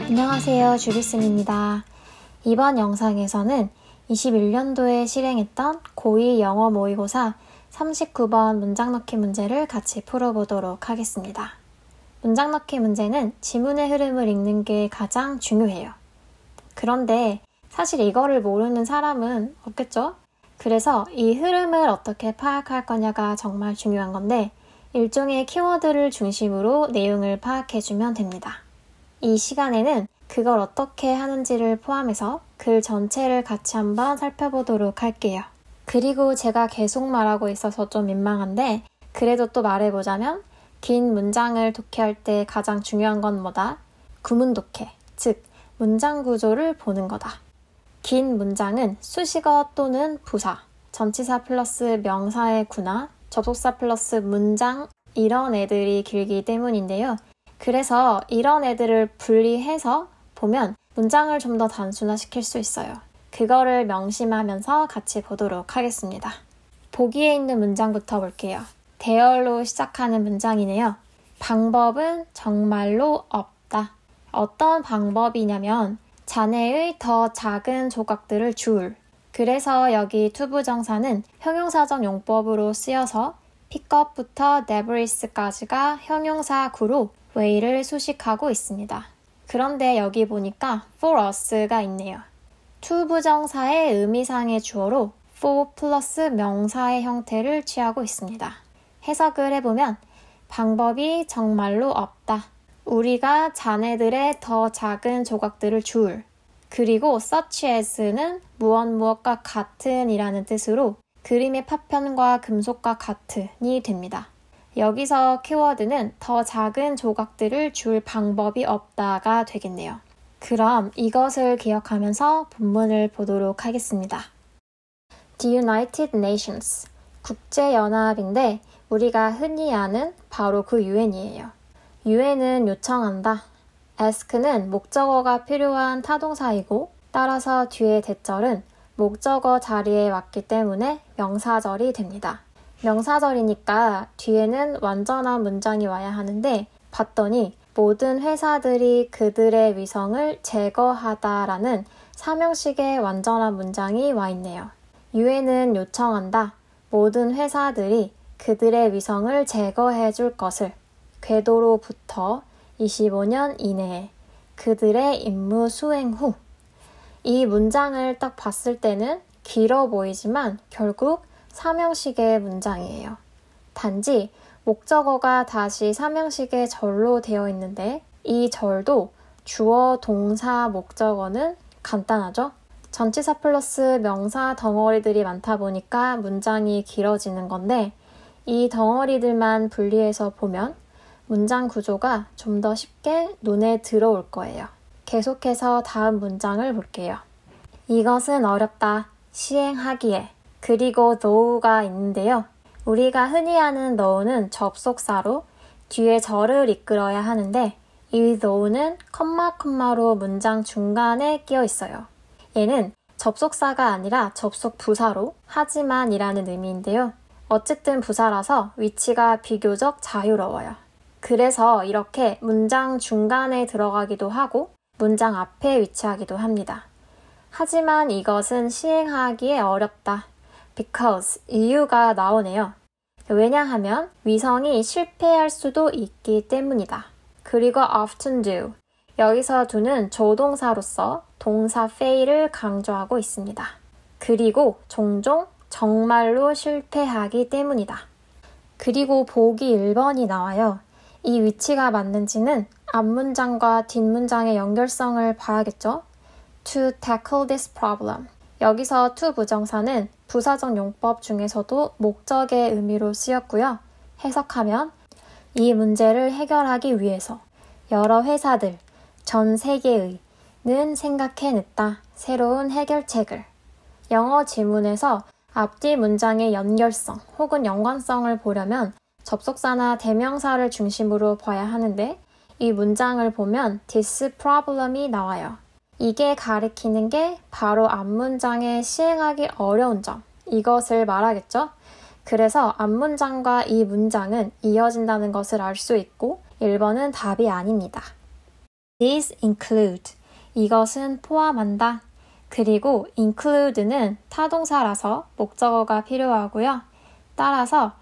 안녕하세요, 주리슨입니다. 이번 영상에서는 21년도에 실행했던 고2 영어 모의고사 39번 문장 넣기 문제를 같이 풀어보도록 하겠습니다. 문장 넣기 문제는 지문의 흐름을 읽는 게 가장 중요해요. 그런데 사실 이거를 모르는 사람은 없겠죠? 그래서 이 흐름을 어떻게 파악할 거냐가 정말 중요한 건데 일종의 키워드를 중심으로 내용을 파악해주면 됩니다. 이 시간에는 그걸 어떻게 하는지를 포함해서 글 전체를 같이 한번 살펴보도록 할게요. 그리고 제가 계속 말하고 있어서 좀 민망한데 그래도 또 말해보자면 긴 문장을 독해할 때 가장 중요한 건 뭐다? 구문 독해, 즉 문장 구조를 보는 거다. 긴 문장은 수식어 또는 부사, 전치사 플러스 명사의 구나, 접속사 플러스 문장 이런 애들이 길기 때문인데요. 그래서 이런 애들을 분리해서 보면 문장을 좀 더 단순화시킬 수 있어요. 그거를 명심하면서 같이 보도록 하겠습니다. 보기에 있는 문장부터 볼게요. 대열로 시작하는 문장이네요. 방법은 정말로 없다. 어떤 방법이냐면 잔해의 더 작은 조각들을 주울. 그래서 여기 투부정사는 형용사적 용법으로 쓰여서 pickup부터 debris까지가 형용사 구로 way를 수식하고 있습니다. 그런데 여기 보니까 for us가 있네요. 투부정사의 의미상의 주어로 for 플러스 명사의 형태를 취하고 있습니다. 해석을 해보면 방법이 정말로 없다. 우리가 자네들의 더 작은 조각들을 주울. 그리고 such as는 무엇과 같은 이라는 뜻으로 그림의 파편과 금속과 같은이 됩니다. 여기서 키워드는 더 작은 조각들을 줄 방법이 없다가 되겠네요. 그럼 이것을 기억하면서 본문을 보도록 하겠습니다. The United Nations, 국제연합인데 우리가 흔히 아는 바로 그 UN이에요. UN은 요청한다. ask는 목적어가 필요한 타동사이고 따라서 뒤에 대절은 목적어 자리에 왔기 때문에 명사절이 됩니다. 명사절이니까 뒤에는 완전한 문장이 와야 하는데 봤더니 모든 회사들이 그들의 위성을 제거하다라는 사명식의 완전한 문장이 와 있네요. UN은 요청한다. 모든 회사들이 그들의 위성을 제거해 줄 것을 궤도로부터 25년 이내에 그들의 임무 수행 후. 이 문장을 딱 봤을 때는 길어 보이지만 결국 사명식의 문장이에요. 단지 목적어가 다시 사명식의 절로 되어 있는데 이 절도 주어, 동사, 목적어는 간단하죠? 전치사 플러스 명사 덩어리들이 많다 보니까 문장이 길어지는 건데 이 덩어리들만 분리해서 보면 문장 구조가 좀 더 쉽게 눈에 들어올 거예요. 계속해서 다음 문장을 볼게요. 이것은 어렵다. 시행하기에. 그리고 though가 있는데요. 우리가 흔히 아는 though는 접속사로 뒤에 절을 이끌어야 하는데 이 though는 컴마로 문장 중간에 끼어 있어요. 얘는 접속사가 아니라 접속 부사로 하지만 이라는 의미인데요. 어쨌든 부사라서 위치가 비교적 자유로워요. 그래서 이렇게 문장 중간에 들어가기도 하고 문장 앞에 위치하기도 합니다. 하지만 이것은 시행하기에 어렵다. because 이유가 나오네요. 왜냐하면 위성이 실패할 수도 있기 때문이다. 그리고 often do. 여기서 do는 조동사로서 동사 fail을 강조하고 있습니다. 그리고 종종 정말로 실패하기 때문이다. 그리고 보기 1번이 나와요. 이 위치가 맞는지는 앞문장과 뒷문장의 연결성을 봐야겠죠? To tackle this problem. 여기서 to 부정사는 부사적 용법 중에서도 목적의 의미로 쓰였고요. 해석하면 이 문제를 해결하기 위해서 여러 회사들, 전 세계의는 생각해냈다. 새로운 해결책을. 영어 지문에서 앞뒤 문장의 연결성 혹은 연관성을 보려면 접속사나 대명사를 중심으로 봐야 하는데 이 문장을 보면 this problem이 나와요. 이게 가리키는 게 바로 앞문장의 시행하기 어려운 점, 이것을 말하겠죠? 그래서 앞문장과 이 문장은 이어진다는 것을 알 수 있고 1번은 답이 아닙니다. These include. 이것은 포함한다. 그리고 include는 타동사라서 목적어가 필요하고요. 따라서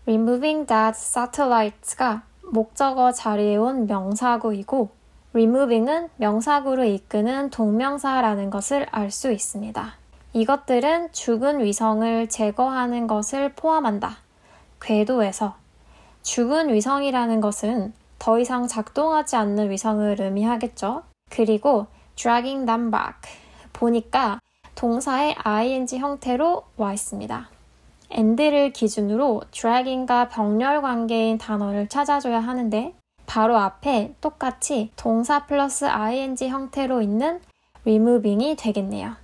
removing that satellites가 목적어 자리에 온 명사구이고 removing은 명사구로 이끄는 동명사라는 것을 알 수 있습니다. 이것들은 죽은 위성을 제거하는 것을 포함한다. 궤도에서. 죽은 위성이라는 것은 더 이상 작동하지 않는 위성을 의미하겠죠. 그리고 dragging them back. 보니까 동사의 ing 형태로 와 있습니다. and를 기준으로 dragging과 병렬 관계인 단어를 찾아줘야 하는데 바로 앞에 똑같이 동사 플러스 ing 형태로 있는 removing이 되겠네요.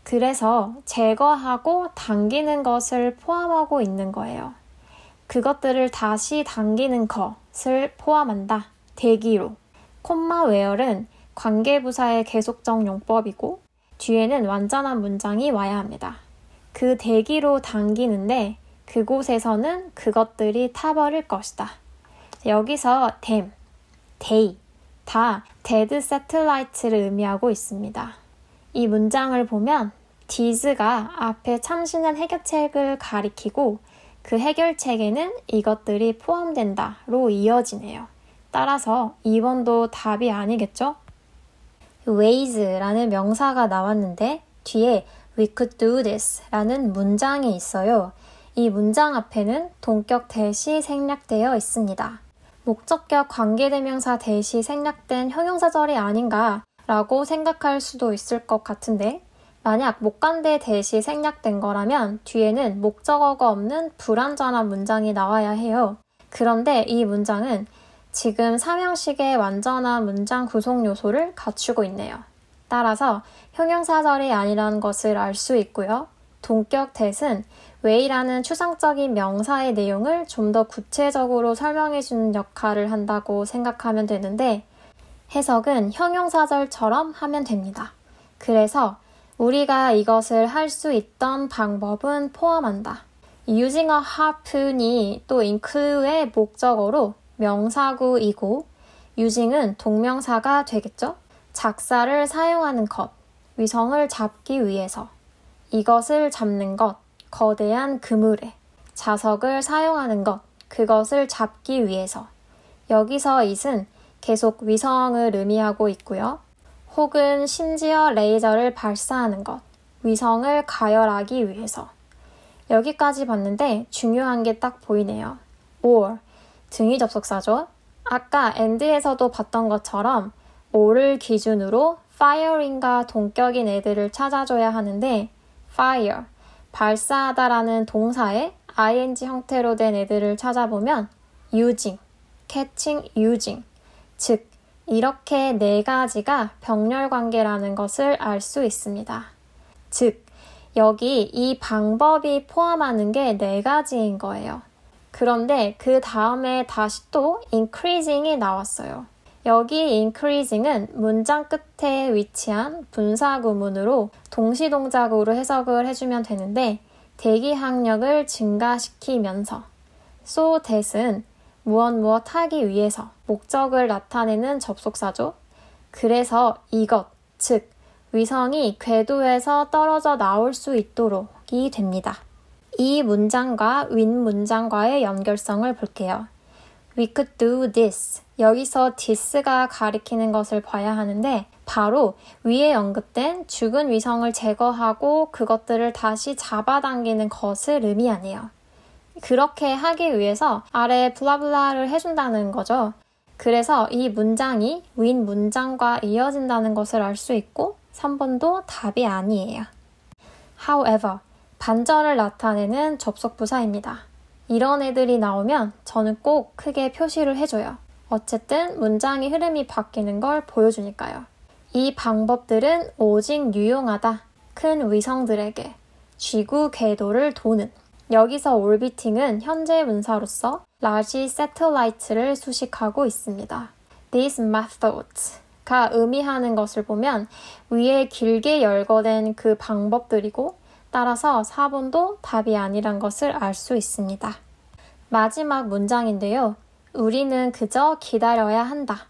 그래서 제거하고 당기는 것을 포함하고 있는 거예요. 그것들을 다시 당기는 것을 포함한다. 대기로. 콤마 where은 관계부사의 계속적 용법이고 뒤에는 완전한 문장이 와야 합니다. 그 대기로 당기는데 그곳에서는 그것들이 타버릴 것이다. 여기서 them, they 다 dead satellite를 의미하고 있습니다. 이 문장을 보면 these가 앞에 참신한 해결책을 가리키고 그 해결책에는 이것들이 포함된다로 이어지네요. 따라서 2번도 답이 아니겠죠? ways라는 명사가 나왔는데 뒤에 we could do this 라는 문장이 있어요. 이 문장 앞에는 동격 대시 생략되어 있습니다. 목적격 관계대명사 대시 생략된 형용사절이 아닌가 라고 생각할 수도 있을 것 같은데 만약 목관대 대시 생략된 거라면 뒤에는 목적어가 없는 불완전한 문장이 나와야 해요. 그런데 이 문장은 지금 삼형식의 완전한 문장 구성 요소를 갖추고 있네요. 따라서 형용사절이 아니라는 것을 알 수 있고요. 동격 대신 way라는 추상적인 명사의 내용을 좀 더 구체적으로 설명해주는 역할을 한다고 생각하면 되는데 해석은 형용사절처럼 하면 됩니다. 그래서 우리가 이것을 할 수 있던 방법은 포함한다. using a harpoon이 또 include의 목적어로 명사구이고 using은 동명사가 되겠죠? 작사를 사용하는 것, 위성을 잡기 위해서 이것을 잡는 것, 거대한 그물에 자석을 사용하는 것, 그것을 잡기 위해서 여기서 it은 계속 위성을 의미하고 있고요. 혹은 심지어 레이저를 발사하는 것, 위성을 가열하기 위해서 여기까지 봤는데 중요한 게 딱 보이네요. or, 등위 접속사죠. 아까 and에서도 봤던 것처럼 or를 기준으로 firing과 동격인 애들을 찾아줘야 하는데 fire, 발사하다라는 동사의 ing 형태로 된 애들을 찾아보면 using, catching, using, 즉 이렇게 4가지가 병렬 관계라는 것을 알 수 있습니다. 즉 여기 이 방법이 포함하는 게 4가지인 거예요. 그런데 그 다음에 다시 또 increasing이 나왔어요. 여기 increasing은 문장 끝에 위치한 분사 구문으로 동시동작으로 해석을 해주면 되는데 대기 학력을 증가시키면서 so that은 무엇 하기 위해서 목적을 나타내는 접속사죠. 그래서 이것, 즉 위성이 궤도에서 떨어져 나올 수 있도록이 됩니다. 이 문장과 윗문장과의 연결성을 볼게요. We could do this. 여기서 this가 가리키는 것을 봐야 하는데 바로 위에 언급된 죽은 위성을 제거하고 그것들을 다시 잡아당기는 것을 의미하네요. 그렇게 하기 위해서 아래 블라블라를 해준다는 거죠. 그래서 이 문장이 윗문장과 이어진다는 것을 알 수 있고 3번도 답이 아니에요. However, 반절을 나타내는 접속부사입니다. 이런 애들이 나오면 저는 꼭 크게 표시를 해줘요. 어쨌든 문장의 흐름이 바뀌는 걸 보여주니까요. 이 방법들은 오직 유용하다. 큰 위성들에게 지구 궤도를 도는 여기서 orbiting은 현재 문사로서 large satellite를 수식하고 있습니다. These methods가 의미하는 것을 보면 위에 길게 열거된 그 방법들이고 따라서 4번도 답이 아니란 것을 알 수 있습니다. 마지막 문장인데요. 우리는 그저 기다려야 한다.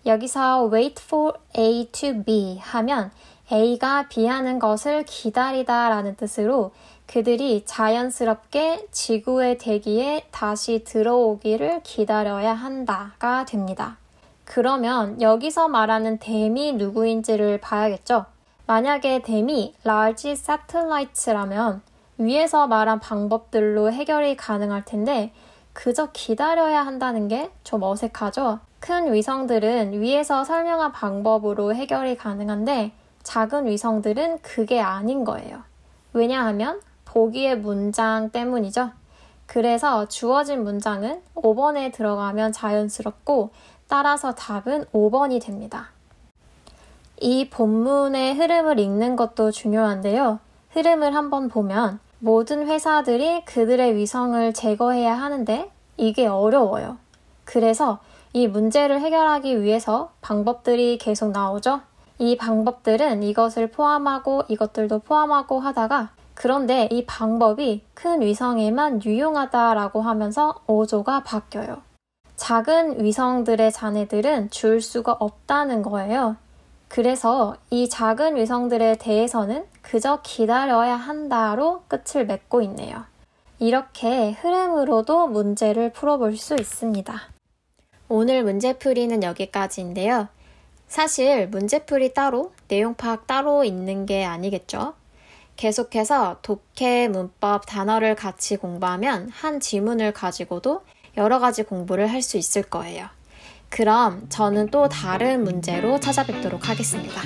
여기서 wait for A to B 하면 A가 B 하는 것을 기다리다 라는 뜻으로 그들이 자연스럽게 지구의 대기에 다시 들어오기를 기다려야 한다가 됩니다. 그러면 여기서 말하는 댐이 누구인지를 봐야겠죠? 만약에 댐이 large satellites라면 위에서 말한 방법들로 해결이 가능할 텐데 그저 기다려야 한다는 게 좀 어색하죠? 큰 위성들은 위에서 설명한 방법으로 해결이 가능한데 작은 위성들은 그게 아닌 거예요. 왜냐하면 보기의 문장 때문이죠. 그래서 주어진 문장은 5번에 들어가면 자연스럽고 따라서 답은 5번이 됩니다. 이 본문의 흐름을 읽는 것도 중요한데요. 흐름을 한번 보면 모든 회사들이 그들의 위성을 제거해야 하는데 이게 어려워요. 그래서 이 문제를 해결하기 위해서 방법들이 계속 나오죠. 이 방법들은 이것을 포함하고 이것들도 포함하고 하다가 그런데 이 방법이 큰 위성에만 유용하다라고 하면서 어조가 바뀌어요. 작은 위성들의 자네들은 줄 수가 없다는 거예요. 그래서 이 작은 위성들에 대해서는 그저 기다려야 한다로 끝을 맺고 있네요. 이렇게 흐름으로도 문제를 풀어볼 수 있습니다. 오늘 문제풀이는 여기까지인데요. 사실 문제풀이 따로, 내용 파악 따로 있는 게 아니겠죠? 계속해서 독해, 문법, 단어를 같이 공부하면 한 지문을 가지고도 여러 가지 공부를 할 수 있을 거예요. 그럼 저는 또 다른 문제로 찾아뵙도록 하겠습니다.